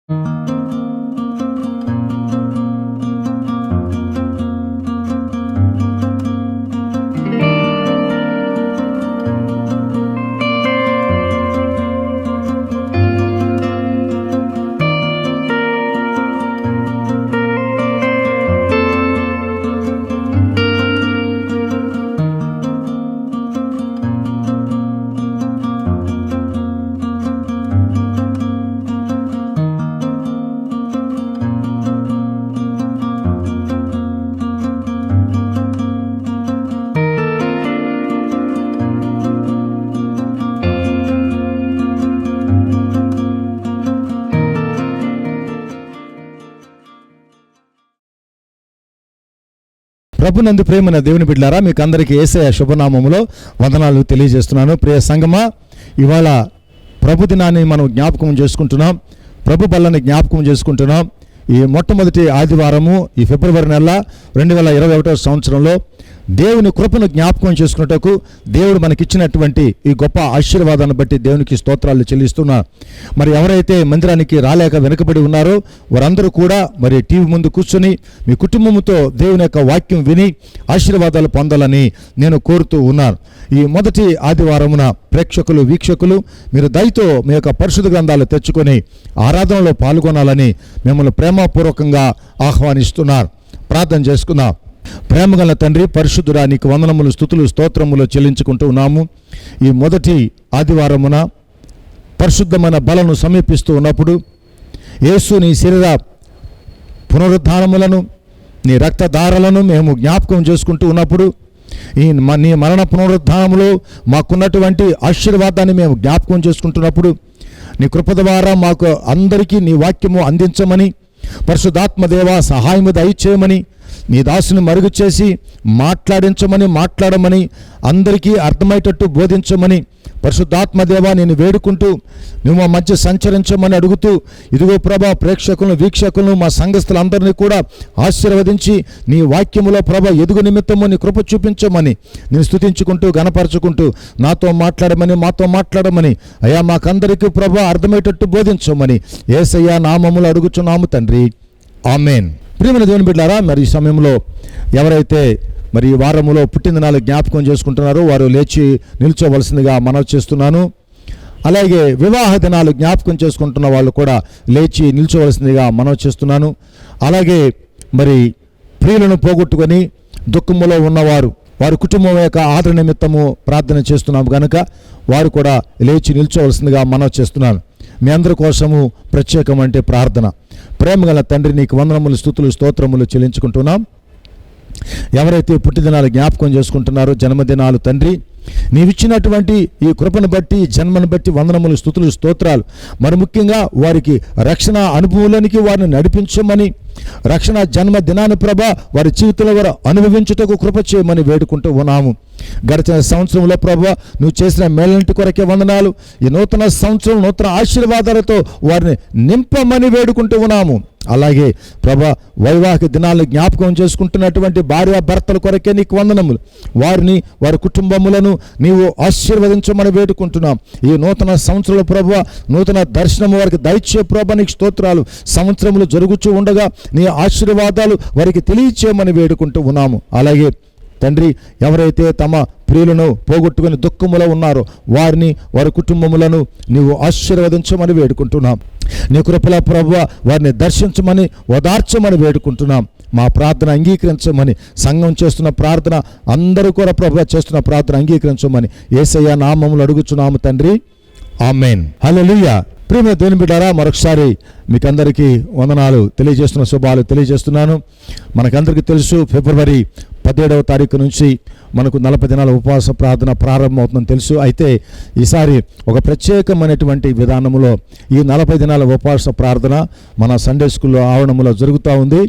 ప్రభునందు ప్రేమైన దేవుని బిడ్డలారా, మీకు అందరికీ యేసయ్య శుభనామములో వందనాలు తెలియజేస్తున్నాను. ప్రియ సంగమా, ఇవాళ ప్రభు దినాన్ని మనం జ్ఞాపకం చేసుకుంటున్నాం, ప్రభు బల్లని జ్ఞాపకం చేసుకుంటున్నాం. ఈ మొట్టమొదటి ఆదివారము ఈ ఫిబ్రవరి నెల 2021 సంవత్సరంలో దేవుని కృపను జ్ఞాపకం చేసుకున్నటకు దేవుడు మనకిచ్చినటువంటి ఈ గొప్ప ఆశీర్వాదాన్ని బట్టి దేవునికి స్తోత్రాలు చెల్లిస్తున్నారు. మరి ఎవరైతే మందిరానికి రాలేక వెనుకబడి ఉన్నారో వారందరూ కూడా మరి టీవీ ముందు కూర్చొని మీ కుటుంబంతో దేవుని యొక్క వాక్యం విని ఆశీర్వాదాలు పొందాలని నేను కోరుతూ ఉన్నాను. ఈ మొదటి ఆదివారమున ప్రేక్షకులు వీక్షకులు మీరు దయతో మీ యొక్క పరిశుద్ధ గ్రంథాలు తెచ్చుకొని ఆరాధనలో పాల్గొనాలని మిమ్మల్ని ప్రేమపూర్వకంగా ఆహ్వానిస్తున్నారు. ప్రార్థన చేసుకుందాం. ప్రేమగల తండ్రి, పరిశుద్ధుడా, నీకు వందనములు, స్తుతులు, స్తోత్రములు చెల్లించుకుంటూ ఉన్నాము. ఈ మొదటి ఆదివారమున పరిశుద్ధమైన బలను సమీపిస్తూ ఉన్నప్పుడు యేసు నీ శరీర పునరుద్ధానములను నీ రక్తధారలను మేము జ్ఞాపకం చేసుకుంటూ ఉన్నప్పుడు నీ మరణ పునరుద్ధానములో మాకున్నటువంటి ఆశీర్వాదాన్ని మేము జ్ఞాపకం చేసుకుంటున్నప్పుడు నీ కృప ద్వారా మాకు అందరికీ నీ వాక్యము అందించమని, పరిశుద్ధాత్మదేవ సహాయము దయచేయమని, నీ దాసుని మరుగు చేసి మాట్లాడమని, అందరికీ అర్థమయ్యేటట్టు బోధించమని పరిశుద్ధాత్మదేవ నేను వేడుకుంటూ నువ్వు మా మధ్య సంచరించమని అడుగుతూ, ఇదిగో ప్రభా ప్రేక్షకులను వీక్షకులను మా సంఘస్థులందరినీ కూడా ఆశీర్వదించి నీ వాక్యములో ప్రభా ఎదుగు నిమిత్తము నీ కృప చూపించమని నేను స్తుతించుకుంటూ గణపరచుకుంటూ మాతో మాట్లాడమని అయ్యా మాకందరికీ ప్రభా అర్థమయ్యేటట్టు బోధించమని యేసయ్య నామములో అడుగుచున్నాము తండ్రి, ఆమేన్. ప్రియమైన దేవుని బిడ్డలారా, మరి ఈ సమయంలో ఎవరైతే మరి ఈ వారములో పుట్టినదినాలు జ్ఞాపకం చేసుకుంటున్నారో వారు లేచి నిల్చోవలసిందిగా మనవి చేస్తున్నాను. అలాగే వివాహ దినాలు జ్ఞాపకం చేసుకుంటున్న వాళ్ళు కూడా లేచి నిల్చోవలసిందిగా మనవి చేస్తున్నాను. అలాగే మరి ప్రియులను పోగొట్టుకొని దుఃఖములో ఉన్నవారు వారి కుటుంబం యొక్క ఆదరణ నిమిత్తము ప్రార్థన చేస్తున్నాము కనుక వారు కూడా లేచి నిల్చోవలసిందిగా మనవి చేస్తున్నాను. మీ అందరి కోసము ప్రత్యేకమంటే ప్రార్థన. ప్రేమగల తండ్రి, నీకు వందనములు, స్తుతులు, స్తోత్రములు చెల్లించుకుంటున్నాం. ఎవరైతే పుట్టినదినాలు జ్ఞాపకం చేసుకుంటున్నారో జన్మదినాలు తండ్రి, నీవిచ్చినటువంటి ఈ కృపను బట్టి జన్మను బట్టి వందనములు, స్తుతులు, స్తోత్రాలు. మరి ముఖ్యంగా వారికి రక్షణ అనుభవంలోనికి వారిని నడిపించమని, రక్షణ జన్మదినాన్ని ప్రభా వారి జీవితంలో వారు అనుభవించుటకు కృప చేయమని వేడుకుంటూ ఉన్నాము. గడిచిన సంవత్సరంలో ప్రభా నువ్వు చేసిన మేలంటి కొరకే వందనాలు. ఈ నూతన సంవత్సరం నూతన ఆశీర్వాదాలతో వారిని నింపమని వేడుకుంటూ ఉన్నాము. అలాగే ప్రభా వైవాహిక దినాలను జ్ఞాపకం చేసుకుంటున్నటువంటి భార్యాభర్తల కొరకే నీకు వందనములు. వారిని వారి కుటుంబములను నీవు ఆశీర్వదించమని వేడుకుంటున్నాం. ఈ నూతన సంవత్సరంలో ప్రభా నూతన దర్శనము వారికి దయచే ప్రభా నీకు స్తోత్రాలు. సంవత్సరములు జరుగుతూ ఉండగా నీ ఆశీర్వాదాలు వారికి తెలియచేయమని వేడుకుంటూ ఉన్నాము. అలాగే తండ్రి, ఎవరైతే తమ ప్రియులను పోగొట్టుకుని దుఃఖములో ఉన్నారో వారిని వారి కుటుంబములను నీవు ఆశీర్వదించమని వేడుకుంటున్నాం. నీ కృపల ప్రభువా వారిని దర్శించమని ఓదార్చమని వేడుకుంటున్నాం. మా ప్రార్థన అంగీకరించమని, సంఘం చేస్తున్న ప్రార్థన అందరూ కూడా ప్రభువా చేస్తున్న ప్రార్థన అంగీకరించమని యేసయ్య నామములో అడుగుచున్నాము తండ్రి, ఆమేన్. హల్లెలూయా. ప్రియమైన దేవుని బిడ్డలారా, మరొకసారి మీకు అందరికీ వందనాలు తెలియజేస్తున్న శుభాలు తెలియజేస్తున్నాను. మనకందరికీ తెలుసు, ఫిబ్రవరి 17వ తారీఖు నుంచి మనకు 40 దినాల ఉపవాస ప్రార్థన ప్రారంభమవుతుందని తెలుసు. అయితే ఈసారి ఒక ప్రత్యేకమైనటువంటి విధానంలో ఈ 40 దినాల ఉపవాస ప్రార్థన మన సండే స్కూల్లో ఆవరణంలో జరుగుతూ ఉంది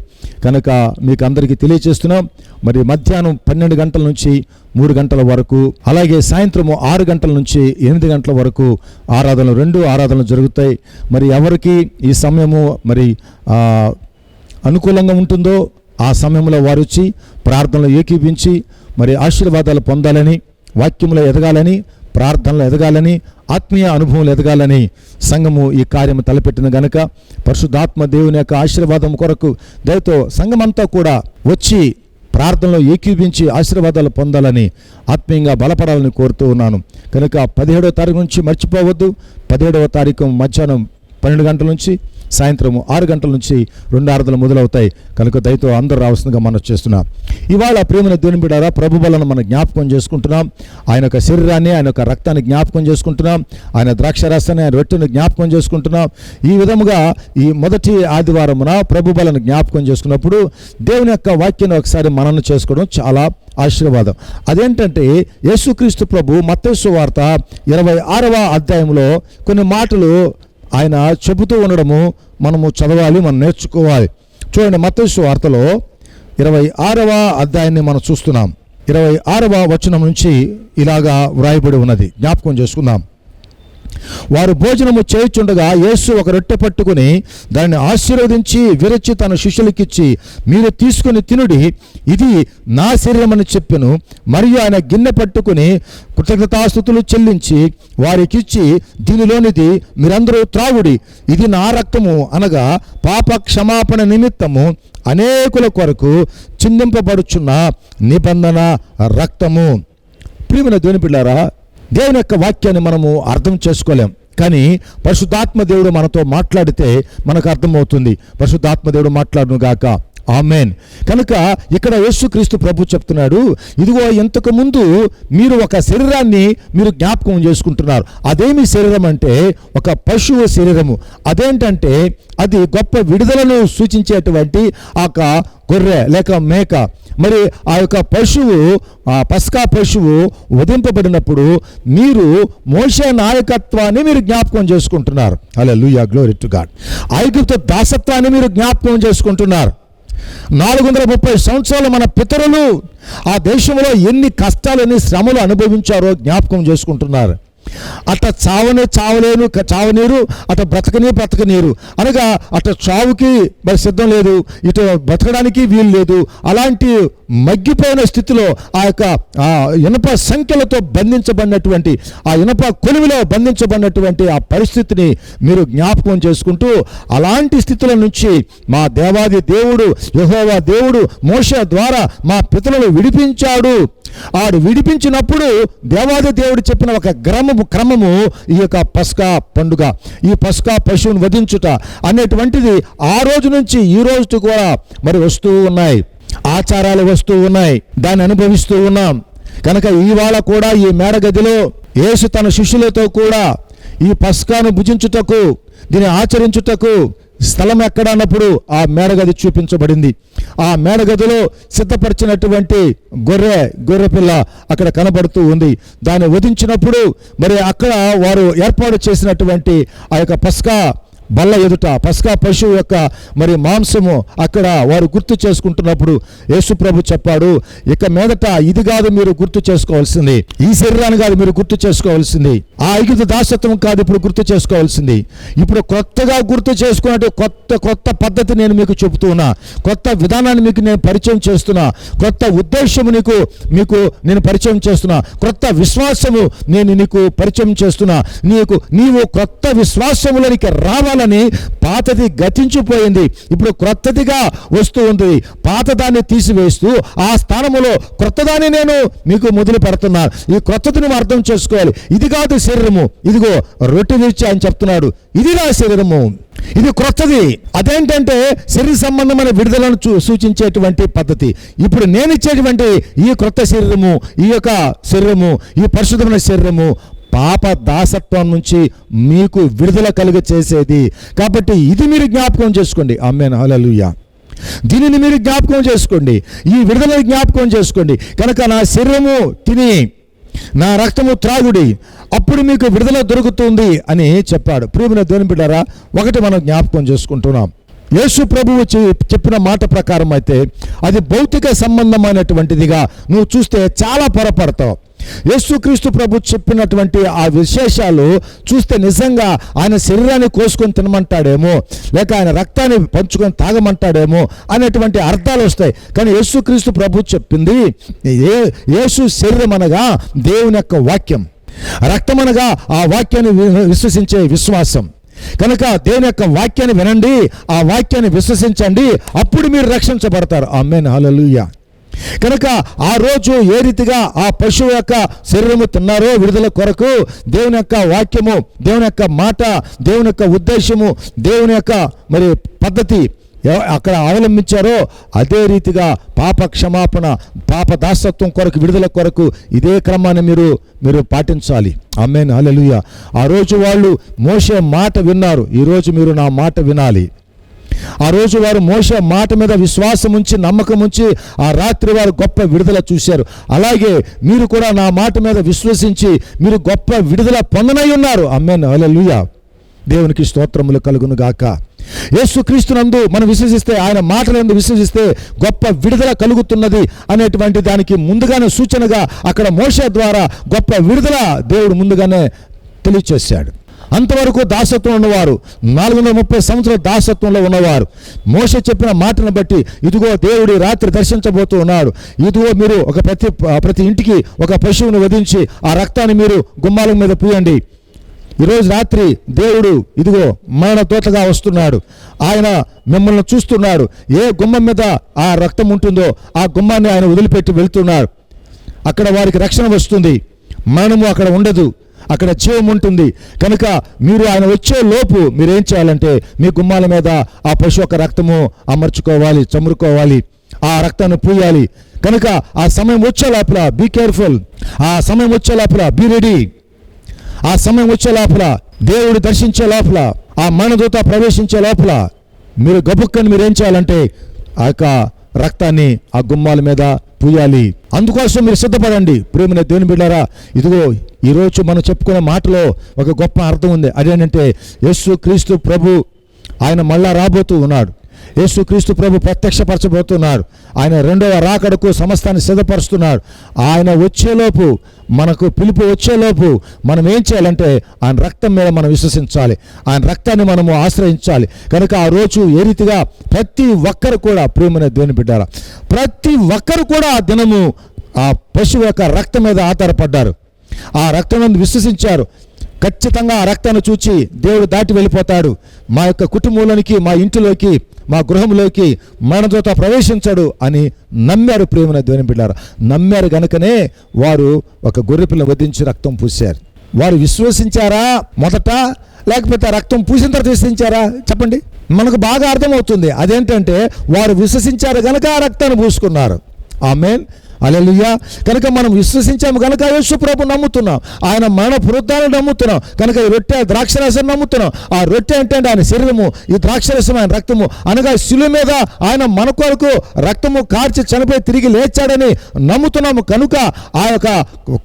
కనుక మీకు అందరికీ తెలియజేస్తున్నాం. మరి మధ్యాహ్నం 12 గంటల నుంచి 3 గంటల వరకు, అలాగే సాయంత్రము 6 గంటల నుంచి 8 గంటల వరకు రెండు ఆరాధనలు జరుగుతాయి. మరి ఎవరికి ఈ సమయము మరి అనుకూలంగా ఉంటుందో ఆ సమయంలో వారు వచ్చి ప్రార్థనలు ఏకీపించి మరి ఆశీర్వాదాలు పొందాలని, వాక్యంలో ఎదగాలని ప్రార్థనలు ఎదగాలని, ఆత్మీయ అనుభవాలు ఎదగాలని సంఘము ఈ కార్యము తలపెట్టిన గనుక పరిశుద్ధాత్మ దేవుని యొక్క ఆశీర్వాదం కొరకు దయతో సంఘమంతా కూడా వచ్చి ప్రార్థనలో ఏకీభించి ఆశీర్వాదాలు పొందాలని, ఆత్మీయంగా బలపడాలని కోరుతూ ఉన్నాను. కనుక 17వ తారీఖు నుంచి మర్చిపోవద్దు. 17వ తారీఖు మధ్యాహ్నం 12 గంటల నుంచి సాయంత్రం 6 గంటల నుంచి 2 ఆరాధనలు మొదలవుతాయి. కనుక దయతో అందరూ రావాల్సిందిగా మనం చేస్తున్నాం. ఇవాళ ప్రియమైన దేవుని బిడ్డలారా, ప్రభు బలను మనం జ్ఞాపకం చేసుకుంటున్నాం. ఆయన యొక్క శరీరాన్ని, ఆయన యొక్క రక్తాన్ని జ్ఞాపకం చేసుకుంటున్నాం. ఆయన ద్రాక్షారసాన్ని, ఆయన రొట్టెని జ్ఞాపకం చేసుకుంటున్నాం. ఈ విధముగా ఈ మొదటి ఆదివారమున ప్రభు బలను జ్ఞాపకం చేసుకున్నప్పుడు దేవుని యొక్క వాక్యాన్ని ఒకసారి మననం చేసుకోవడం చాలా ఆశీర్వాదం. అదేంటంటే యేసుక్రీస్తు ప్రభు మత్తయి సువార్త 26వ అధ్యాయంలో కొన్ని మాటలు ఆయన చెబుతూ ఉండడము మనము చదవాలి, మనం నేర్చుకోవాలి. చూడండి, మత్తయి సువార్తలో 26వ అధ్యాయాన్ని మనం చూస్తున్నాం. 26వ వచనం నుంచి ఇలాగా వ్రాయబడి ఉన్నది, జ్ఞాపకం చేసుకుందాం. వారు భోజనము చేయుచుండగా యేసు ఒక రొట్టె పట్టుకుని దాన్ని ఆశీర్వదించి విరచి తన శిష్యులకిచ్చి, మీరు తీసుకుని తినుడి, ఇది నా శరీరం అని చెప్పెను. మరియు ఆయన గిన్నె పట్టుకుని కృతజ్ఞతాస్తుతులు చెల్లించి వారికిచ్చి, దీనిలోనిది మీరందరూ త్రాగుడి, ఇది నా రక్తము, అనగా పాప క్షమాపణ నిమిత్తము అనేకుల కొరకు చిందింపబడుచున్న నిబంధన రక్తము. ప్రియమైన దేవుని బిడ్డలారా, దేవుని యొక్క వాక్యాన్ని మనము అర్థం చేసుకోలేం, కానీ పరిశుద్ధాత్మ దేవుడు మనతో మాట్లాడితే మనకు అర్థమవుతుంది. పరిశుద్ధాత్మ దేవుడు మాట్లాడును గాక, ఆమేన్. కనుక ఇక్కడ యేసుక్రీస్తు ప్రభు చెప్తున్నాడు, ఇదిగో ఇంతకు ముందు మీరు ఒక శరీరాన్ని మీరు జ్ఞాపకం చేసుకుంటున్నారు. అదేమి శరీరం అంటే ఒక పశువు శరీరము. అదేంటంటే అది గొప్ప విడుదలను సూచించేటువంటి ఆ గొర్రె లేక మేక. మరి ఆ యొక్క పశువు, ఆ పస్కా పశువు వధింపబడినప్పుడు మీరు మోషే నాయకత్వాన్ని మీరు జ్ఞాపకం చేసుకుంటున్నారు. హల్లెలూయా, గ్లోరీ టు గాడ్. ఐగుప్తు దాసత్వాన్ని మీరు జ్ఞాపకం చేసుకుంటున్నారు. 430 సంవత్సరాలు మన పితరులు ఆ దేశంలో ఎన్ని కష్టాలు, ఎన్ని శ్రమలు అనుభవించారో జ్ఞాపకం చేసుకుంటున్నారు. అట చావనీరు, అట బ్రతకనీరు అనగా అట చావుకి మరి సిద్ధం లేదు, ఇటు బ్రతకడానికి వీలు లేదు. అలాంటి మగ్గిపోయిన స్థితిలో ఆ యొక్క ఇనప సంఖ్యలతో బంధించబడినటువంటి, ఆ ఇనప కొలువులో బంధించబడినటువంటి ఆ పరిస్థితిని మీరు జ్ఞాపకం చేసుకుంటూ, అలాంటి స్థితుల నుంచి మా దేవాది దేవుడు యెహోవా దేవుడు మోషే ద్వారా మా పితరులను విడిపించాడు. ఆడు విడిపించినప్పుడు దేవాది దేవుడు చెప్పిన ఒక క్రమము ఈ యొక్క పస్కా పండుగ, ఈ పస్కా పశువుని వధించుట అనేటువంటిది ఆ రోజు నుంచి ఈ రోజు కూడా మరి వస్తూ ఉన్నాయి, ఆచారాలు వస్తూ ఉన్నాయి, దాన్ని అనుభవిస్తూ ఉన్నాం. కనుక ఇవాళ కూడా ఈ మేడగదిలో యేసు తన శిష్యులతో కూడా ఈ పస్కాను భుజించుటకు, దీన్ని ఆచరించుటకు స్థలం ఎక్కడ అన్నప్పుడు ఆ మేడగది చూపించబడింది. ఆ మేడగదిలో సిద్ధపరిచినటువంటి గొర్రె పిల్ల అక్కడ కనబడుతూ ఉంది. దాన్ని వధించినప్పుడు మరి అక్కడ వారు ఏర్పాటు చేసినటువంటి ఆ యొక్క పస్కా బల్ల ఎదుట పస్కా పశువు యొక్క మరి మాంసము అక్కడ వారు గుర్తు చేసుకుంటున్నప్పుడు యేసు ప్రభు చెప్పాడు, ఇక మీదట ఇది కాదు మీరు గుర్తు చేసుకోవాల్సింది, ఈ శరీరాన్ని కాదు మీరు గుర్తు చేసుకోవాల్సింది, ఆ ఐగుప్తు దాసత్వం కాదు ఇప్పుడు గుర్తు చేసుకోవాల్సింది. ఇప్పుడు కొత్తగా గుర్తు చేసుకున్నట్టు కొత్త పద్ధతి నేను మీకు చెబుతున్నా, కొత్త విధానాన్ని మీకు నేను పరిచయం చేస్తున్నా, కొత్త ఉద్దేశము మీకు నేను పరిచయం చేస్తున్నా, కొత్త విశ్వాసము నేను నీకు పరిచయం చేస్తున్నా. నీవు కొత్త విశ్వాసములోనికి రావాలి. పాతది గతించిపోయింది, ఇప్పుడు క్రొత్తదిగా వస్తూ ఉంది. పాతదాన్ని తీసివేస్తూ ఆ స్థానములో క్రొత్తదాన్ని నేను మీకు మొదలు పెడుతున్నాను. ఈ క్రొత్తది నువ్వు అర్థం చేసుకోవాలి. ఇది కాదు శరీరము, ఇదిగో రొట్టె విరిచి ఆయన చెప్తున్నాడు, ఇది నా శరీరము, ఇది క్రొత్తది. అదేంటంటే శరీర సంబంధమైన విడుదలను సూచించేటువంటి పద్ధతి. ఇప్పుడు నేను ఇచ్చేటువంటి ఈ క్రొత్త శరీరము, ఈ యొక్క శరీరము, ఈ పరిశుద్ధమైన శరీరము పాప దాసత్వం నుంచి మీకు విడుదల కలుగ చేసేది. కాబట్టి ఇది మీరు జ్ఞాపకం చేసుకోండి. ఆమేన్, హల్లెలూయా. దీనిని మీరు జ్ఞాపకం చేసుకోండి, ఈ విడుదల జ్ఞాపకం చేసుకోండి. కనుక నా శరీరము తిని నా రక్తము త్రాగుడి, అప్పుడు మీకు విడుదల దొరుకుతుంది అని చెప్పాడు. ప్రియమైన దేవుని బిడ్డలారా, ఒకటి మనం జ్ఞాపకం చేసుకుంటున్నాం. యేసు ప్రభువు చెప్పిన మాట ప్రకారం అయితే అది భౌతిక సంబంధమైనటువంటిదిగా నువ్వు చూస్తే చాలా పొరపడతావు. యేసుక్రీస్తు ప్రభు చెప్పినటువంటి ఆ విశేషాలు చూస్తే నిజంగా ఆయన శరీరాన్ని కోసుకొని తినమంటాడేమో, లేక ఆయన రక్తాన్ని పంచుకొని తాగమంటాడేమో అనేటువంటి అర్థాలు వస్తాయి. కానీ యేసుక్రీస్తు ప్రభు చెప్పింది యేసు శరీరం అనగా దేవుని యొక్క వాక్యం. రక్తం అనగా ఆ వాక్యాన్ని విశ్వసించే విశ్వాసం. కనుక దేవుని యొక్క వాక్యాన్ని వినండి, ఆ వాక్యాన్ని విశ్వసించండి, అప్పుడు మీరు రక్షించబడతారు. ఆమేన్, హల్లెలూయా. కనుక ఆ రోజు ఏ రీతిగా ఆ పశువు యొక్క శరీరము తిన్నారో విడుదల కొరకు, దేవుని యొక్క వాక్యము, దేవుని యొక్క మాట, దేవుని యొక్క ఉద్దేశము, దేవుని యొక్క మరి పద్ధతి అక్కడ అవలంబించారో అదే రీతిగా పాప క్షమాపణ, పాప దాసత్వం కొరకు, విడుదల కొరకు ఇదే క్రమాన్ని మీరు పాటించాలి. ఆమేన్, హల్లెలూయా. ఆ రోజు వాళ్ళు మోషే మాట విన్నారు, ఈరోజు మీరు నా మాట వినాలి. ఆ రోజు వారు మోషే మాట మీద విశ్వాసం ఉంచి, నమ్మకం ఉంచి ఆ రాత్రి వారు గొప్ప విడుదల చూశారు. అలాగే మీరు కూడా నా మాట మీద విశ్వసించి మీరు గొప్ప విడుదల పొందనై ఉన్నారు. ఆమేన్, హల్లెలూయా. దేవునికి స్తోత్రములు కలుగును గాక. యేసుక్రీస్తునందు మనం విశ్వసిస్తే, ఆయన మాటలందు విశ్వసిస్తే గొప్ప విడుదల కలుగుతున్నది అనేటువంటి దానికి ముందుగానే సూచనగా అక్కడ మోషే ద్వారా గొప్ప విడుదల దేవుడు ముందుగానే తెలియచేశాడు. అంతవరకు దాసత్వం ఉన్నవారు, 430 సంవత్సరాల దాసత్వంలో ఉన్నవారు మోషే చెప్పిన మాటను బట్టి, ఇదిగో దేవుడి రాత్రి దర్శించబోతూ ఉన్నాడు, ఇదిగో మీరు ఒక ప్రతి ఇంటికి ఒక పశువును వధించి ఆ రక్తాన్ని మీరు గుమ్మాల మీద పూయండి. ఈరోజు రాత్రి దేవుడు ఇదిగో మరణ దూతగా వస్తున్నాడు, ఆయన మిమ్మల్ని చూస్తున్నాడు. ఏ గుమ్మం మీద ఆ రక్తం ఉంటుందో ఆ గుమ్మాన్ని ఆయన వదిలిపెట్టి వెళ్తున్నాడు. అక్కడ వారికి రక్షణ వస్తుంది, మరణము అక్కడ ఉండదు, అక్కడ జీవం ఉంటుంది. కనుక మీరు ఆయన వచ్చే లోపు మీరేం చేయాలంటే మీ గుమ్మాల మీద ఆ పశువు యొక్క రక్తము అమర్చుకోవాలి, చమురుకోవాలి, ఆ రక్తాన్ని పూయాలి. కనుక ఆ సమయం వచ్చే లోపల బీ కేర్ఫుల్, ఆ సమయం వచ్చే లోపల బీ రెడీ, ఆ సమయం వచ్చే లోపల దేవుడు దర్శించే లోపల, ఆ మరణదూత ప్రవేశించే లోపల మీరు గబుక్కని మీరేం చేయాలంటే ఆ యొక్క రక్తాన్ని ఆ గుమ్మాల మీద పూయాలి. అందుకోసం మీరు సిద్ధపడండి. ప్రియమైన దేవుని బిడ్డారా, ఇదిగో ఈరోజు మనం చెప్పుకునే మాటలో ఒక గొప్ప అర్థం ఉంది. అదేంటంటే యేసుక్రీస్తు ప్రభు ఆయన మళ్ళా రాబోతూ ఉన్నాడు. యేసుక్రీస్తు ప్రభు ప్రత్యక్షపరచబోతున్నాడు. ఆయన రెండవ రాకడకు సమస్తాన్ని సిద్ధపరుస్తున్నాడు. ఆయన వచ్చేలోపు, మనకు పిలుపు వచ్చేలోపు మనం ఏం చేయాలంటే ఆయన రక్తం మీద మనం విశ్వసించాలి, ఆయన రక్తాన్ని మనము ఆశ్రయించాలి. కనుక ఆ రోజు ఏ రీతిగా ప్రతి ఒక్కరు కూడా, ప్రియమైన దేవుని బిడ్డారా, ప్రతి ఒక్కరు కూడా ఆ దినము ఆ పశువు యొక్క రక్తం మీద ఆధారపడ్డారు, ఆ రక్తం విశ్వసించారు. ఖచ్చితంగా ఆ రక్తాన్ని చూచి దేవుడు దాటి వెళ్ళిపోతాడు, మా యొక్క కుటుంబంలోనికి, మా ఇంటిలోకి, మా గృహంలోకి మరణదూత ప్రవేశించాడు అని నమ్మారు. ప్రియమైన దేవుని బిడ్డారా, నమ్మారు గనుకనే వారు ఒక గొర్రెపిల్ల వధించి రక్తం పూశారు. వారు విశ్వసించారా మొదట, లేకపోతే రక్తం పూసిన తర్వాత విశ్వసించారా? చెప్పండి. మనకు బాగా అర్థమవుతుంది. అదేంటంటే వారు విశ్వసించారు గనక ఆ రక్తాన్ని పూసుకున్నారు. ఆమేన్, హల్లెలూయా. కనుక మనం విశ్వసించాము కనుక యేసు ప్రభు నమ్ముతున్నాం, ఆయన మరణ పునరుద్ధానం నమ్ముతున్నాం. కనుక ఈ రొట్టె ద్రాక్షరసం నమ్ముతున్నాం. ఆ రొట్టె అంటే ఆయన శరీరము, ఈ ద్రాక్షరసం ఆయన రక్తము. అనగా శిలువ మీద ఆయన మన కొరకు రక్తము కార్చి చనిపోయి తిరిగి లేచాడని నమ్ముతున్నాము. కనుక ఆ యొక్క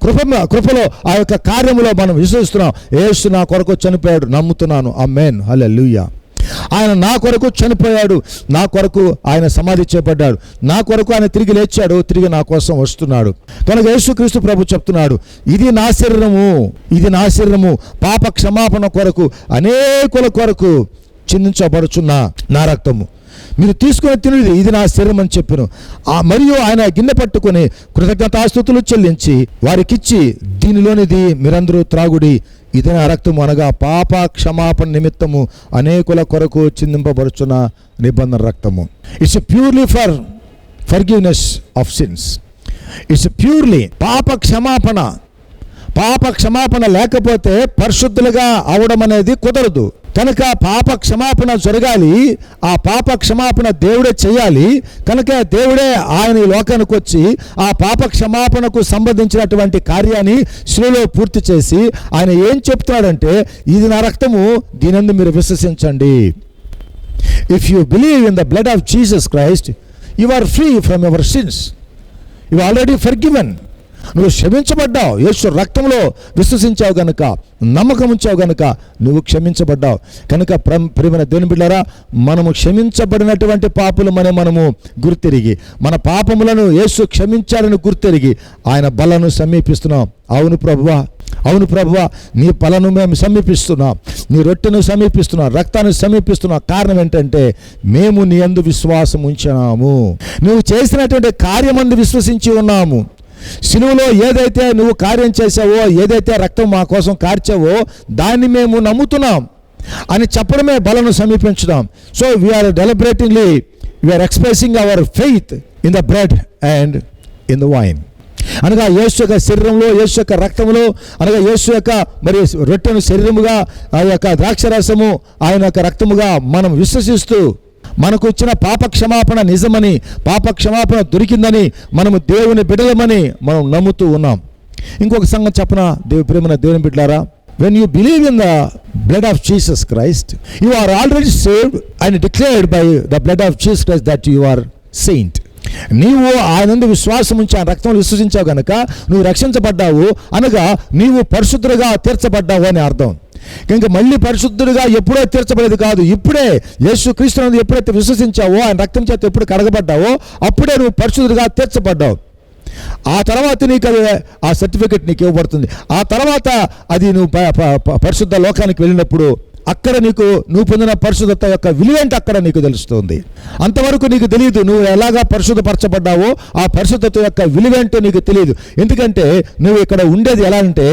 కృపలో, ఆ యొక్క కార్యములో మనం విశ్వసిస్తున్నాం. యేసు నా కొరకు చనిపోయాడు, నమ్ముతున్నాను. ఆమేన్, హల్లెలూయా. ఆయన నా కొరకు చనిపోయాడు, నా కొరకు ఆయన సమాధి చేయబడ్డాడు, నా కొరకు ఆయన తిరిగి లేచాడు, తిరిగి నా కోసం వస్తున్నాడు. కనుక యేసుక్రీస్తు ప్రభు చెప్తున్నాడు, ఇది నా శరీరము, ఇది నా శరీరము, పాప క్షమాపణ కొరకు అనేకుల కొరకు చిందించబడుచున్న నా రక్తము, మీరు తీసుకుని తినేది ఇది నా శరీరం అని చెప్పాను. మరియు ఆయన గిన్నె పట్టుకొని కృతజ్ఞతాస్తుతులు చెల్లించి వారికిచ్చి, దీనిలోనిది మీరందరూ త్రాగుడి, ఇది నా రక్తము, అనగా పాప క్షమాపణ నిమిత్తము అనేకుల కొరకు చిందింపబడుచున్న నిబంధన రక్తము. It's purely for forgiveness of since. It's purely పాప క్షమాపణ. పాప క్షమాపణ లేకపోతే పరిశుద్ధులుగా అవడం అనేది కుదరదు. కనుక పాప క్షమాపణ జరగాలి, ఆ పాప క్షమాపణ దేవుడే చేయాలి. కనుక దేవుడే ఆయన ఈ లోకానికి వచ్చి ఆ పాప క్షమాపణకు సంబంధించినటువంటి కార్యాన్ని శిలువలో పూర్తి చేసి ఆయన ఏం చెప్తున్నాడంటే, ఇది నా రక్తము, దీనిని మీరు విశ్వసించండి. If you believe in the blood of Jesus Christ, you are free from your sins. You already forgiven. నువ్వు క్షమించబడ్డావు. యేసు రక్తంలో విశ్వసించావు గనుక, నమ్మకం ఉంచావు గనుక నువ్వు క్షమించబడ్డావు. కనుక ప్రియమైన దేవుని బిడ్డలారా, మనము క్షమించబడినటువంటి పాపులమనే మనము గుర్తెరిగి, మన పాపములను యేసు క్షమించాలని గుర్తెరిగి ఆయన బలను సమీపిస్తున్నాం. అవును ప్రభువా, అవును ప్రభువా, నీ బలను మేము సమీపిస్తున్నాం, నీ రొట్టెను సమీపిస్తున్నాం, రక్తాన్ని సమీపిస్తున్నాం. కారణం ఏంటంటే మేము నీ యందు విశ్వాసం ఉంచాము, నువ్వు చేసినటువంటి కార్యమందు విశ్వసించి ఉన్నాము. సిలువలో ఏదైతే నువ్వు కార్యం చేసావో, ఏదైతే రక్తం మా కోసం కార్చావో దాన్ని మేము నమ్ముతున్నాం అని చెప్పడమే బలను సమీపించడం. So we're deliberately we're expressing our faith in the bread and in the wine. అనగా యేసు యొక్క శరీరంలో, యేసు యొక్క రక్తంలో, అనగా యేసు యొక్క మరి రొట్టెను శరీరముగా, ఆ యొక్క ద్రాక్షరసము ఆయన యొక్క రక్తముగా మనం విశ్వసిస్తూ మనకు ఇచ్చిన పాప క్షమాపణ నిజమని, పాప క్షమాపణ దొరికిందని, మనము దేవుని బిడ్డలమని మనం నమ్ముతూ ఉన్నాం. ఇంకొక సంగతి చెప్పన ప్రేమన దేవుని బిడ్డలారా, when you believe in the blood of Jesus Christ, you are already saved and declared by the blood of Jesus Christ that you are saint. నీవు ఆయనందు విశ్వాసం ఉంచి ఆయన రక్తంలో విశ్వసించావు కనుక నువ్వు రక్షించబడ్డావు, అనగా నీవు పరిశుద్ధుడిగా తీర్చబడ్డావు అని అర్థం. ఇంకా మళ్ళీ పరిశుద్ధుడిగా ఎప్పుడో తీర్చబడేది కాదు, ఇప్పుడే యేసుక్రీస్తునందు ఎప్పుడైతే విశ్వసించావో, ఆయన రక్తం చేత ఎప్పుడు కడగబడ్డావో అప్పుడే నువ్వు పరిశుద్ధుడిగా తీర్చబడ్డావు. ఆ తర్వాత నీకు అది ఆ సర్టిఫికెట్ నీకు ఇవ్వబడుతుంది. ఆ తర్వాత అది నువ్వు పరిశుద్ధ లోకానికి వెళ్ళినప్పుడు అక్కడ నువ్వు పొందిన పరిశుద్ధత యొక్క విలువేంటి అక్కడ నీకు తెలుస్తుంది. అంతవరకు నీకు తెలియదు నువ్వు ఎలాగా పరిశుద్ధపరచబడ్డావో, ఆ పరిశుద్ధత యొక్క విలువేంటో నీకు తెలియదు. ఎందుకంటే నువ్వు ఇక్కడ ఉండేది ఎలా అంటే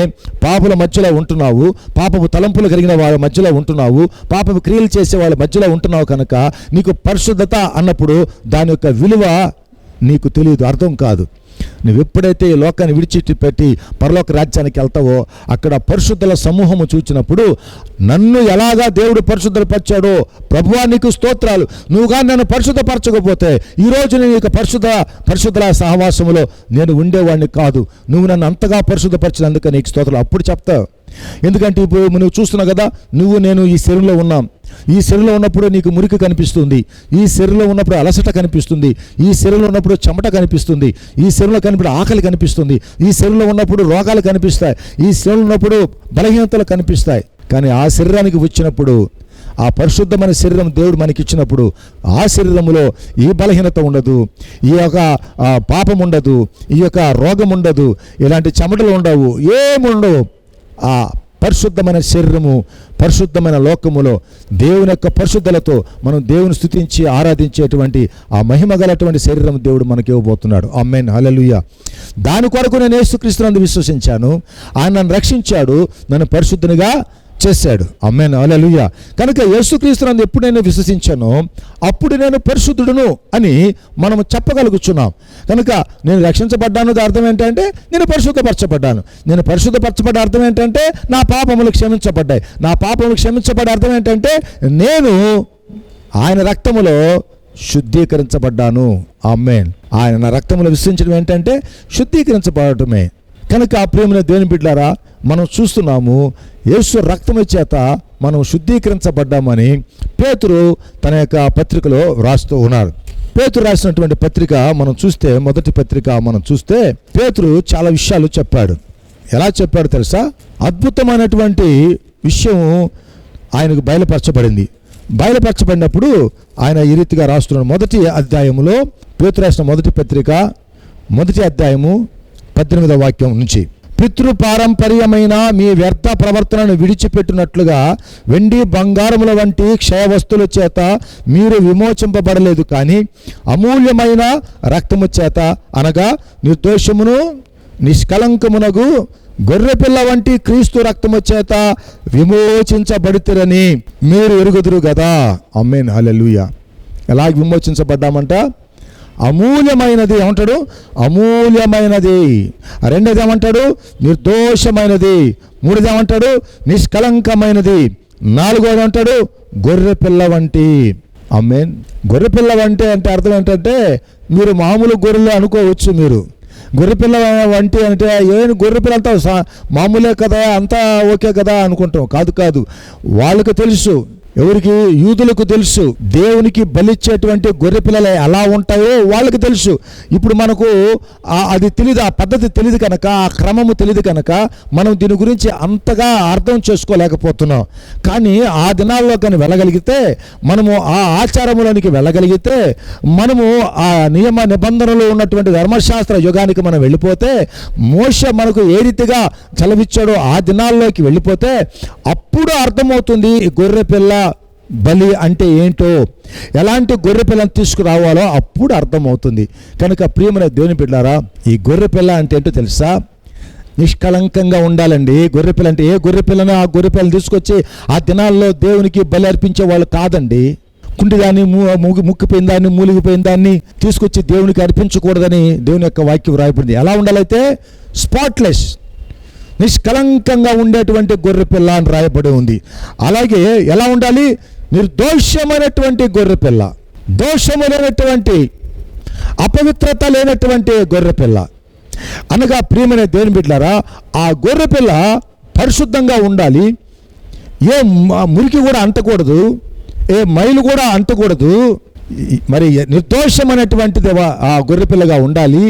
పాపుల మధ్యలో ఉంటున్నావు, పాపపు తలంపులు కలిగిన వాళ్ళ మధ్యలో ఉంటున్నావు, పాపపు క్రియలు చేసే వాళ్ళ మధ్యలో ఉంటున్నావు కనుక నీకు పరిశుద్ధత అన్నప్పుడు దాని యొక్క విలువ నీకు తెలియదు, అర్థం కాదు. నువ్వు ఎప్పుడైతే ఈ లోకాన్ని విడిచిపెట్టి పరలోక రాజ్యానికి వెళ్తావో అక్కడ పరిశుద్ధుల సమూహము చూచినప్పుడు నన్ను ఎలాగా దేవుడు పరిశుద్ధపరిచాడో, ప్రభువా నీకు స్తోత్రాలు, నువ్వుగా నన్ను పరిశుద్ధపరచకపోతే ఈరోజు నేను ఇక పరిశుద్ధుల సహవాసములో నేను ఉండేవాడిని కాదు, నువ్వు నన్ను అంతగా పరిశుద్ధపరిచినందుకు నీకు స్తోత్రాలు అప్పుడు చెప్తావు. ఎందుకంటే ఇప్పుడు నువ్వు చూస్తున్నావు కదా, నేను ఈ శరీరంలో ఉన్నాం, ఈ శరీరంలో ఉన్నప్పుడు నీకు మురికి కనిపిస్తుంది, ఈ శరీరంలో ఉన్నప్పుడు అలసట కనిపిస్తుంది, ఈ శరీరంలో ఉన్నప్పుడు చెమట కనిపిస్తుంది, ఈ శరీరంలో కనిపిస్తే ఆకలి కనిపిస్తుంది, ఈ శరీరంలో ఉన్నప్పుడు రోగాలు కనిపిస్తాయి, ఈ శరీరంలో ఉన్నప్పుడు బలహీనతలు కనిపిస్తాయి. కానీ ఆ శరీరానికి వచ్చినప్పుడు, ఆ పరిశుద్ధమైన శరీరం దేవుడు మనకి ఇచ్చినప్పుడు ఆ శరీరంలో ఈ బలహీనత ఉండదు, ఈ యొక్క పాపం ఉండదు, ఈ యొక్క రోగం ఉండదు, ఇలాంటి చెమటలు ఉండవు, ఏముండవు. ఆ పరిశుద్ధమైన శరీరము, పరిశుద్ధమైన లోకములో దేవుని యొక్క పరిశుద్ధలతో మనం దేవుని స్తుతించి ఆరాధించేటువంటి ఆ మహిమ గలటువంటి శరీరం దేవుడు మనకి ఇవ్వబోతున్నాడు. ఆమేన్, హల్లెలూయా. దాని కొరకు నేను యేసుక్రీస్తునందు విశ్వసించాను, ఆయన నన్ను రక్షించాడు, నన్ను పరిశుద్ధునిగా చేశాడు. ఆమేన్, హల్లెలూయా. కనుక యేసుక్రీస్తునందు ఎప్పుడు నేను విశ్వసించానో అప్పుడు నేను పరిశుద్ధుడును అని మనం చెప్పగలుగుతున్నాం. కనుక నేను రక్షించబడ్డాను అర్థం ఏంటంటే నేను పరిశుద్ధపరచబడ్డాను. నేను పరిశుద్ధపరచబడ్డ అర్థం ఏంటంటే నా పాపములు క్షమించబడ్డాయి. నా పాపములు క్షమించబడ్డ అర్థం ఏంటంటే నేను ఆయన రక్తములో శుద్ధీకరించబడ్డాను. ఆమేన్. ఆయన నా రక్తములో విశ్వసించడం ఏంటంటే శుద్ధీకరించబడటమే. కనుక ప్రియమైన దేవుని బిడ్డలారా, మనం చూస్తున్నాము యేసు రక్తము చేత మనం శుద్ధీకరించబడ్డామని పేతురు తన యొక్క పత్రికలో రాస్తూ ఉన్నారు. పేతురు రాసినటువంటి పత్రిక మనం చూస్తే, మొదటి పత్రిక మనం చూస్తే పేతురు చాలా విషయాలు చెప్పాడు. ఎలా చెప్పాడు తెలుసా? అద్భుతమైనటువంటి విషయం ఆయనకు బయలుపరచబడింది. బయలుపరచబడినప్పుడు ఆయన ఈ రీతిగా రాస్తున్నాడు. మొదటి అధ్యాయములో, పేతురు రాసిన మొదటి పత్రిక మొదటి అధ్యాయము 18వ వాక్యం నుంచి, పితృపారంపర్యమైన మీ వ్యర్థ ప్రవర్తనను విడిచిపెట్టినట్లుగా వెండి బంగారముల వంటి క్షయ వస్తువుల చేత మీరు విమోచింపబడలేదు, కానీ అమూల్యమైన రక్తము చేత, అనగా నిర్దోషమును నిష్కలంకమునగు గొర్రెపిల్ల వంటి క్రీస్తు రక్తము చేత విమోచించబడితిరని మీరు ఎరుగుదురు కదా. ఆమేన్, హల్లెలూయా. ఎలా విమోచించబడ్డామంట? అమూల్యమైనది ఏమంటాడు? అమూల్యమైనది. రెండోది ఏమంటాడు? నిర్దోషమైనది. మూడోది ఏమంటాడు? నిష్కలంకమైనది. నాలుగోది ఏమంటాడు? గొర్రెపిల్ల వంటి. ఆమేన్. గొర్రెపిల్ల వంటి అంటే అర్థం ఏంటంటే మీరు మామూలు గొర్రెలు అనుకోవచ్చు. మీరు గొర్రెపిల్ల వంటి అంటే ఏం గొర్రెపిల్ల అంతా మామూలే కదా, అంతా ఓకే కదా అనుకుంటాం. కాదు. వాళ్ళకి తెలుసు, ఎవరికి? యూదులకు తెలుసు దేవునికి బలిచ్చేటువంటి గొర్రె పిల్లలు ఎలా ఉంటాయో వాళ్ళకి తెలుసు. ఇప్పుడు మనకు అది తెలియదు, ఆ పద్ధతి తెలియదు కనుక, ఆ క్రమము తెలియదు కనుక మనం దీని గురించి అంతగా అర్థం చేసుకోలేకపోతున్నాం. కానీ ఆ దినాల్లో కానీ వెళ్ళగలిగితే, మనము ఆ ఆచారములోనికి వెళ్ళగలిగితే, మనము ఆ నియమ నిబంధనలు ఉన్నటువంటి ధర్మశాస్త్ర యుగానికి మనం వెళ్ళిపోతే, మోషే మనకు ఏ రీతిగా చలవిచ్చాడో ఆ దినాల్లోకి వెళ్ళిపోతే అప్పుడు అర్థమవుతుంది ఈ గొర్రె పిల్ల బలి అంటే ఏంటో, ఎలాంటి గొర్రె పిల్లని తీసుకురావాలో అప్పుడు అర్థమవుతుంది. కనుక ప్రియమైన దేవుని బిడ్డలారా, ఈ గొర్రె పిల్ల అంటే ఏంటో తెలుసా? నిష్కళంకంగా ఉండాలండి. గొర్రె పిల్ల అంటే ఏ గొర్రె పిల్లను ఆ గొర్రె పిల్లని తీసుకొచ్చి ఆ దినాల్లో దేవునికి బలి అర్పించే వాళ్ళు కాదండి. కుంటిదాన్ని, ముక్కిపోయిన దాన్ని, మూలిగిపోయిన దాన్ని తీసుకొచ్చి దేవునికి అర్పించకూడదని దేవుని యొక్క వాక్యం రాయబడింది. ఎలా ఉండాలైతే? స్పాట్లెస్, నిష్కళంకంగా ఉండేటువంటి గొర్రె పిల్ల అని రాయబడి ఉంది. అలాగే ఎలా ఉండాలి? నిర్దోషమైనటువంటి గొర్రె పిల్ల, దోషము లేనటువంటి, అపవిత్రత లేనటువంటి గొర్రె పిల్ల అనగా ప్రియమైన దేవుని బిడ్డలారా, ఆ గొర్రె పిల్ల పరిశుద్ధంగా ఉండాలి. ఏ మురికి కూడా అంటకూడదు, ఏ మైలు కూడా అంటకూడదు. మరి నిర్దోషమైనటువంటిది ఆ గొర్రె పిల్లగా ఉండాలి.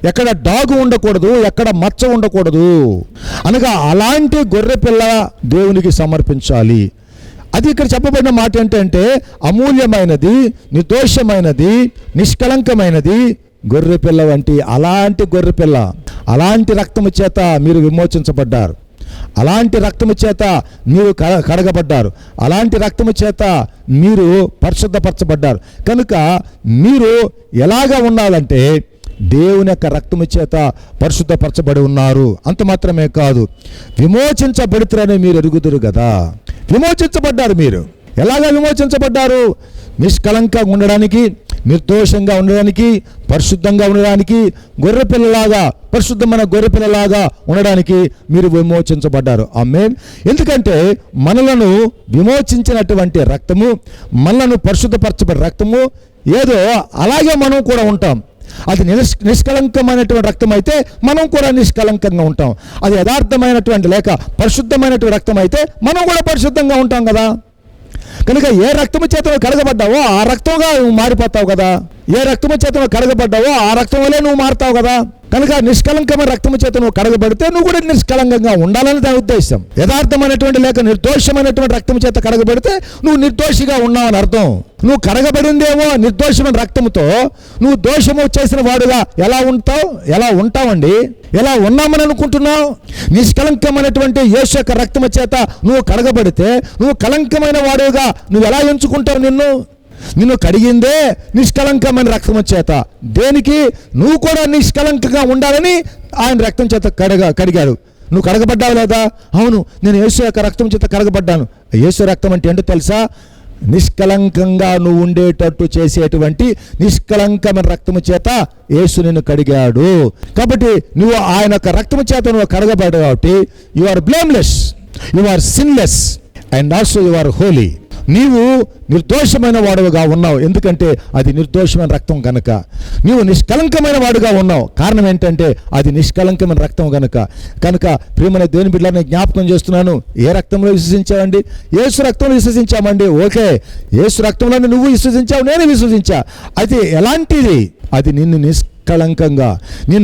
ఎక్కడ డాగు ఉండకూడదు, ఎక్కడ మచ్చ ఉండకూడదు. అనగా అలాంటి గొర్రె పిల్ల దేవునికి సమర్పించాలి. అది ఇక్కడ చెప్పబడిన మాట ఏంటంటే అమూల్యమైనది, నిర్దోషమైనది, నిష్కళంకమైనది గొర్రె పిల్ల వంటి అలాంటి గొర్రె పిల్ల. అలాంటి రక్తము చేత మీరు విమోచించబడ్డారు, అలాంటి రక్తము చేత మీరు కడగబడ్డారు, అలాంటి రక్తము చేత మీరు పరిశుద్ధపరచబడ్డారు. కనుక మీరు ఎలాగా ఉండాలంటే దేవుని యొక్క రక్తము చేత పరిశుద్ధపరచబడి ఉన్నారు. అంత మాత్రమే కాదు, విమోచించబడుతారని మీరు ఎరుగుదురు కదా. విమోచించబడ్డారు. మీరు ఎలాగా విమోచించబడ్డారు? నిష్కళంకంగా ఉండడానికి, నిర్దోషంగా ఉండడానికి, పరిశుద్ధంగా ఉండడానికి, గొర్రెపిల్లలాగా, పరిశుద్ధమైన గొర్రెపిల్లలాగా ఉండడానికి మీరు విమోచించబడ్డారు. ఆమేన్. ఎందుకంటే మనలను విమోచించినటువంటి రక్తము, మనలను పరిశుద్ధపరచబడిన రక్తము ఏదో అలాగే మనం కూడా ఉంటాం. అది నిష్కళంకమైనటువంటి రక్తం అయితే మనం కూడా నిష్కళంకంగా ఉంటాం. అది యథార్థమైనటువంటి లేక పరిశుద్ధమైనటువంటి రక్తం అయితే మనం కూడా పరిశుద్ధంగా ఉంటాం కదా. కనుక ఏ రక్తము చేత నువ్వు కడగబడ్డావో ఆ రక్తంగా నువ్వు మారిపోతావు కదా. ఏ రక్తము చేత నువ్వు కడగబడ్డావో ఆ రక్తం వల్లే నువ్వు మారుతావు కదా. కనుక నిష్కళంకమైన రక్తము చేత నువ్వు కడగబడితే నువ్వు కూడా నిష్కళంకంగా ఉండాలని దాని ఉద్దేశం. యథార్థమైనటువంటి లేక నిర్దోషమైనటువంటి రక్తము చేత కడగబడితే నువ్వు నిర్దోషిగా ఉన్నావని అర్థం. నువ్వు కడగబడిందేమో నిర్దోషమైన రక్తముతో, నువ్వు దోషము చేసిన వాడుగా ఎలా ఉంటావండి? ఎలా ఉన్నామని అనుకుంటున్నావు? నిష్కళంకమైనటువంటి యేసు యొక్క రక్తము చేత నువ్వు కడగబడితే నువ్వు కళంకమైన వాడుగా నువ్వు ఎలా ఎంచుకుంటావు? నిన్ను కడిగిందే నిష్కళంకమైన రక్తము చేత. దేనికి? నువ్వు కూడా నిష్కళంకంగా ఉండాలని ఆయన రక్తం చేత కడిగాడు. నువ్వు కడగబడ్డావు లేదా? అవును, నేను యేసు యొక్క రక్తం చేత కడగబడ్డాను. యేసు రక్తం అంటే ఏంటో తెలుసా? నిష్కళంకంగా నువ్వు ఉండేటట్టు చేసేటువంటి నిష్కళంకమైన రక్తము చేత యేసు నిన్ను కడిగాడు. కాబట్టి నువ్వు ఆయన యొక్క రక్తము చేత నువ్వు కడగబడ్డావు కాబట్టి you are blameless, you are sinless and also you are holy. నీవు నిర్దోషమైన వాడుగా ఉన్నావు. ఎందుకంటే అది నిర్దోషమైన రక్తం కనుక. నీవు నిష్కళంకమైన వాడుగా ఉన్నావు. కారణం ఏంటంటే అది నిష్కళంకమైన రక్తం కనుక ప్రియమైన దేవుని బిడ్డలను జ్ఞాపకం చేస్తున్నాను. ఏ రక్తంలో విశ్వసించావండి? యేసు రక్తంలో విశ్వసించామండి. ఓకే, యేసు రక్తంలో నువ్వు విశ్వసించావు, నేను విశ్వసించా. అయితే ఎలాంటిది? అది నిన్ను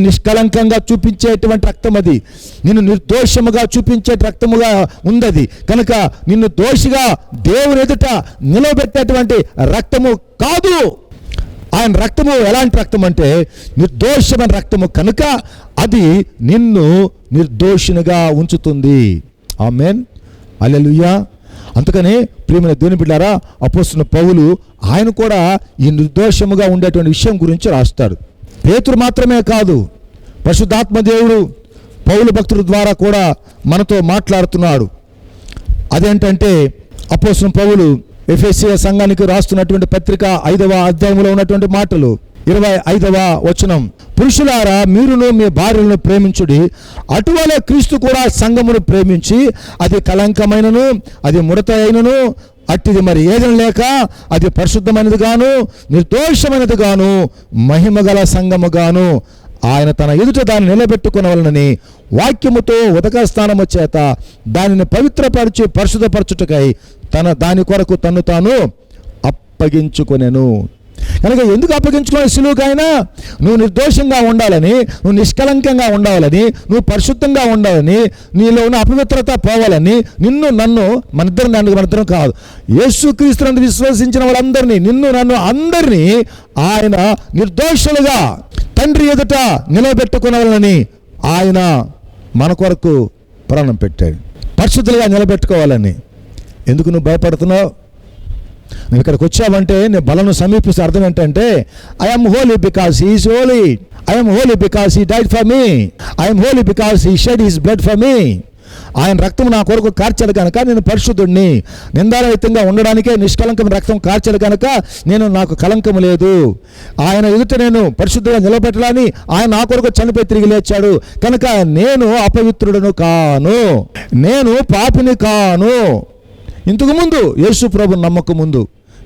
నిష్కళంకంగా చూపించేటువంటి రక్తం. అది నిన్ను నిర్దోషముగా చూపించే రక్తముగా ఉందది. కనుక నిన్ను దోషిగా దేవుని ఎదుట నిలబెట్టేటువంటి రక్తము కాదు. ఆయన రక్తము ఎలాంటి రక్తం అంటే నిర్దోషమైన రక్తము కనుక అది నిన్ను నిర్దోషినిగా ఉంచుతుంది. ఆమేన్, హల్లెలూయా. అందుకనే ప్రియమైన దేవుని బిడ్డలారా, అపోస్తలుడైన పౌలు ఆయన కూడా ఈ నిర్దోషముగా ఉండేటువంటి విషయం గురించి రాస్తాడు. పేతురు మాత్రమే కాదు, పరిశుద్ధాత్మ దేవుడు పౌలు భక్తుల ద్వారా కూడా మనతో మాట్లాడుతున్నాడు. అదేంటంటే అపోస్తలుడైన పౌలు ఎఫెసీయ సంఘానికి రాస్తున్నటువంటి పత్రిక 5వ అధ్యాయంలో ఉన్నటువంటి మాటలు. 25వ వచనం, పురుషులారా మీరును మీ భార్యలను ప్రేమించుడి, అటువలే క్రీస్తు కూడా సంఘమును ప్రేమించి అది కళంకమైనను అది ముడత అయినను అట్టిది మరి ఏదైనా లేక అది పరిశుద్ధమైనది గాను నిర్దోషమైనది గాను మహిమగల సంఘము గాను ఆయన తన ఎదుట దాన్ని నిలబెట్టుకునవలనని వాక్యముతో ఉదక స్నానము చేత దానిని పవిత్రపరిచి పరిశుద్ధపరచుటకై దాని కొరకు తన్ను తాను అప్పగించుకొనెను. కనుక ఎందుకు అప్పగించుకోవాలి? సులువుకైనా నువ్వు నిర్దోషంగా ఉండాలని, నువ్వు నిష్కళంకంగా ఉండాలని, నువ్వు పరిశుద్ధంగా ఉండాలని, నీలో ఉన్న అపవిత్రత పోవాలని నన్ను మనిద్దరం కాదు, యేసుక్రీస్తునందు విశ్వసించిన వాళ్ళందరినీ, నన్ను అందరినీ ఆయన నిర్దోషులుగా తండ్రి ఎదుట నిలబెట్టుకునవాలని ఆయన మన కొరకు ప్రాణం పెట్టాడు. పరిశుద్ధులుగా నిలబెట్టుకోవాలని. ఎందుకు నువ్వు భయపడుతున్నావు? నువ్వు ఇక్కడికి వచ్చావంటే నేను బలను సమీపిస్తే అర్థం ఏంటంటే I'm holy because he is holy, I'm holy because he died for me, I'm holy because he shed his blood for me. ఆయన రక్తం నా కొరకు కార్చాడు కనుక నేను పరిశుద్ధుడిని. నిందారహితంగా ఉండడానికే నిష్కలంకమైన రక్తం కార్చాడు కనుక నాకు కలంకం లేదు. ఆయన ఎదుట నేను పరిశుద్ధంగా నిలబెట్టాలని ఆయన నా కొరకు చనిపోయి తిరిగి లేచాడు కనుక నేను అపవిత్రుడను కాను, నేను పాపిని కాను. ఇంతకు ముందు యేసు ప్రభు నమ్మక ముందు,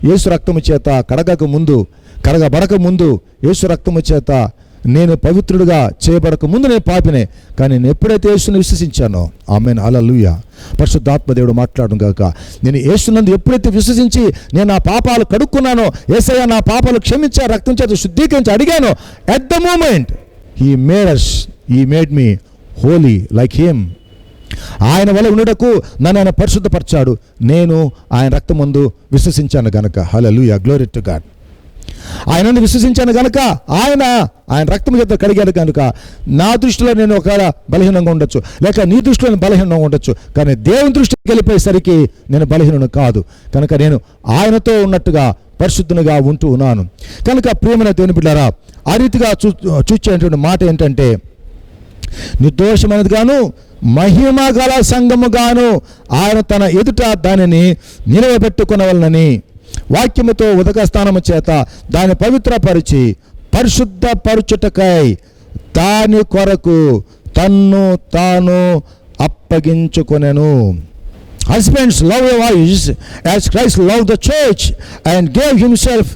యేసు రక్తము చేత కడగబడక ముందు యేసు రక్తము చేత నేను పవిత్రుడిగా చేయబడక ముందు నేను పాపినే. కానీ నేను ఎప్పుడైతే యేసుని విశ్వసించానో, ఆమేన్, హల్లెలూయా, పరిశుద్ధాత్మ దేవుడు మాట్లాడడం కాక, నేను యేసునందు ఎప్పుడైతే విశ్వసించి నేను నా పాపాలు కడుక్కున్నానో, యేసయ్య నా పాపాలు క్షమించా, రక్తం చేత శుద్ధీకరించి అడిగాను, at the moment he made me holy like him. ఆయన వల్ల ఉండుటకు నన్ను ఆయన పరిశుద్ధపరిచాడు. నేను ఆయన రక్తమందు విశ్వసించాను గనక, హల్లెలూయా, గ్లోరీ టు గాడ్. ఆయనను విశ్వసించాను కనుక ఆయన రక్తం చేత కడిగాడు కనుక నా దృష్టిలో నేను ఒకవేళ బలహీనంగా ఉండొచ్చు, లేక నీ దృష్టిలో నేను బలహీనంగా ఉండొచ్చు, కానీ దేవుని దృష్టికి వెళ్ళిపోయేసరికి నేను బలహీనను కాదు. కనుక నేను ఆయనతో ఉన్నట్టుగా పరిశుద్ధునిగా ఉంటూ ఉన్నాను. కనుక ప్రియమైన దేవుని బిడ్డలారా, ఆ రీతిగా చూచేటువంటి మాట ఏంటంటే నిర్దోషమైనది గాను మహిమ గల సంఘముగాను ఆయన తన ఎదుట దానిని నిలవబెట్టుకునవలనని వాక్యముతో ఉదక స్థానము చేత దాన్ని పవిత్రపరిచి పరిశుద్ధపరచుటకై దాని కొరకు తన్ను తాను అప్పగించుకొనెను. Husbands, love your wives as Christ loved the church and gave himself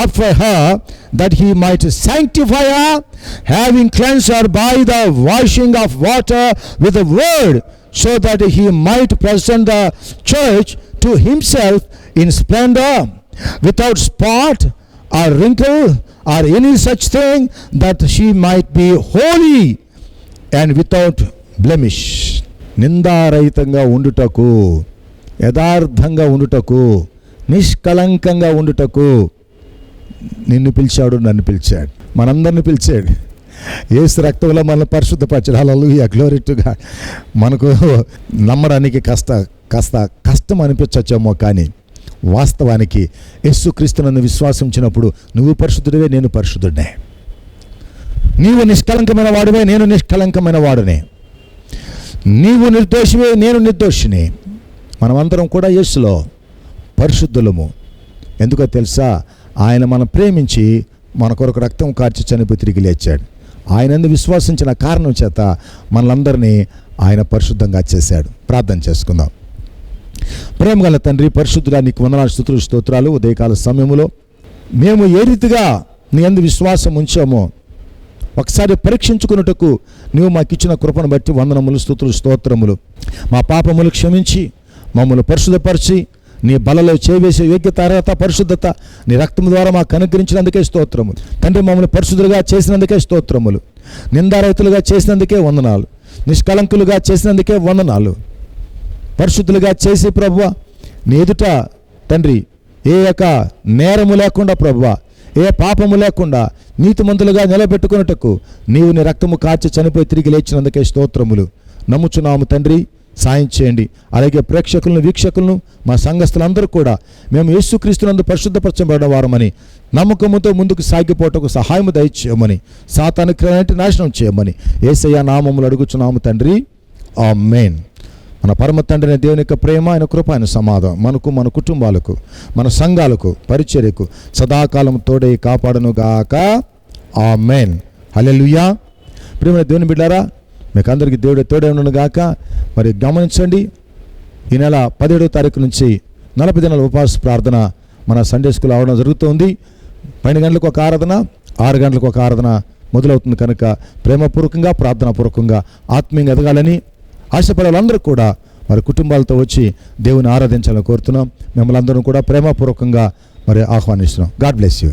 up for her, that he might sanctify her, having cleansed her by the washing of water with the word, so that he might present the church to himself in splendor, without spot or wrinkle or any such thing, that she might be holy and without blemish. నిందారహితంగా ఉండుటకు, యథార్థంగా ఉండుటకు, నిష్కలంకంగా ఉండుటకు నిన్ను పిలిచాడు, నన్ను పిలిచాడు, మనందరిని పిలిచాడు. యేసు రక్తంలో మనల్ని పరిశుద్ధపరచాడు. హల్లెలూయా, గ్లోరీ టు గాడ్. మనకు నమ్మడానికి కాస్త కష్టం అనిపించచ్చేమో, కానీ వాస్తవానికి యేసుక్రీస్తునందు విశ్వాసించినప్పుడు నువ్వు పరిశుద్ధుడివే, నేను పరిశుద్ధుడినే. నీవు నిష్కలంకమైన వాడివే, నేను నిష్కలంకమైన వాడునే. నీవు నిర్దోషివే, నేను నిర్దోషిని. మనమందరం కూడా యేసులో పరిశుద్ధులము. ఎందుకో తెలుసా? ఆయన మనం ప్రేమించి మన కొరకు రక్తం కార్చి చనిపోయి తిరిగి లేచాడు. ఆయనందు విశ్వాసించిన కారణం చేత మనలందరినీ ఆయన పరిశుద్ధంగా చేశాడు. ప్రార్థన చేసుకుందాం. ప్రేమ గల తండ్రి, పరిశుద్ధుడా, నీకు వందనాలు, స్తుతులు, స్తోత్రాలు. ఉదయకాల సమయంలో మేము ఏ రీతిగా నీ యందు విశ్వాసం ఉంచామో ఒకసారి పరీక్షించుకున్నట్టుకు నీవు మాకు ఇచ్చిన కృపను బట్టి వందనములు, స్తుతులు, స్తోత్రములు. మా పాపములు క్షమించి మమ్మల్ని పరిశుద్ధపరిచి నీ బలలో చేవేసే యోగ్యత, అర్హత, పరిశుద్ధత నీ రక్తం ద్వారా మాకు అనుగ్రహించినందుకే స్తోత్రములు. తండ్రి, మమ్మల్ని పరిశుద్ధులుగా చేసినందుకే స్తోత్రములు. నిందారహితులుగా చేసినందుకే వందనాలు. నిష్కలంకులుగా చేసినందుకే వందనాలు. పరిశుద్ధులుగా చేసి ప్రభువా నీ ఎదుట తండ్రి ఏ యొక్క నేరము లేకుండా, ప్రభువా ఏ పాపము లేకుండా నీతిమంతులుగా నిలబెట్టుకున్నట్టుకు నీవు నీ రక్తము కాచి చనిపోయి తిరిగి లేచినందుకే స్తోత్రములు. నమ్ముచున్నాము తండ్రి, సాయం చేయండి. అలాగే ప్రేక్షకులను, వీక్షకులను, మా సంఘస్థులందరూ కూడా మేము యేసుక్రీస్తునందు పరిశుద్ధపరచబడిన వారమని నమ్మకముతో ముందుకు సాగిపోవటకు సహాయము దయచేయమని, సాతాను క్రియలను నాశనం చేయమని యేసయ్య నామములో అడుగుచున్నాము తండ్రి, ఆమేన్. మన పరమ తండ్రి దేవుని యొక్క ప్రేమ, ఆయన కృప, ఆయన సమాధానం మనకు, మన కుటుంబాలకు, మన సంఘాలకు, పరిచర్యకు సదాకాలం తోడై కాపాడనుగాక. ఆమేన్. హల్లెలూయా. ప్రియమైన దేవుని బిడ్డారా, మీకు అందరికీ దేవుడే తోడే ఉండను గాక. మరి గమనించండి, ఈ నెల 17వ తారీఖు నుంచి 40 దినాల ఉపవాస ప్రార్థన మన సండే స్కూల్ అవడం జరుగుతుంది. 12 గంటలకు ఒక ఆరాధన, 6 గంటలకు ఒక ఆరాధన మొదలవుతుంది. కనుక ప్రేమపూర్వకంగా, ప్రార్థనాపూర్వకంగా ఆత్మీయంగా ఎదగాలని ఆశపడే వాళ్ళందరూ కూడా మరి కుటుంబాలతో వచ్చి దేవుని ఆరాధించాలని కోరుతున్నాం. మిమ్మల్ని అందరం కూడా ప్రేమపూర్వకంగా మరి ఆహ్వానిస్తున్నాం. God bless you.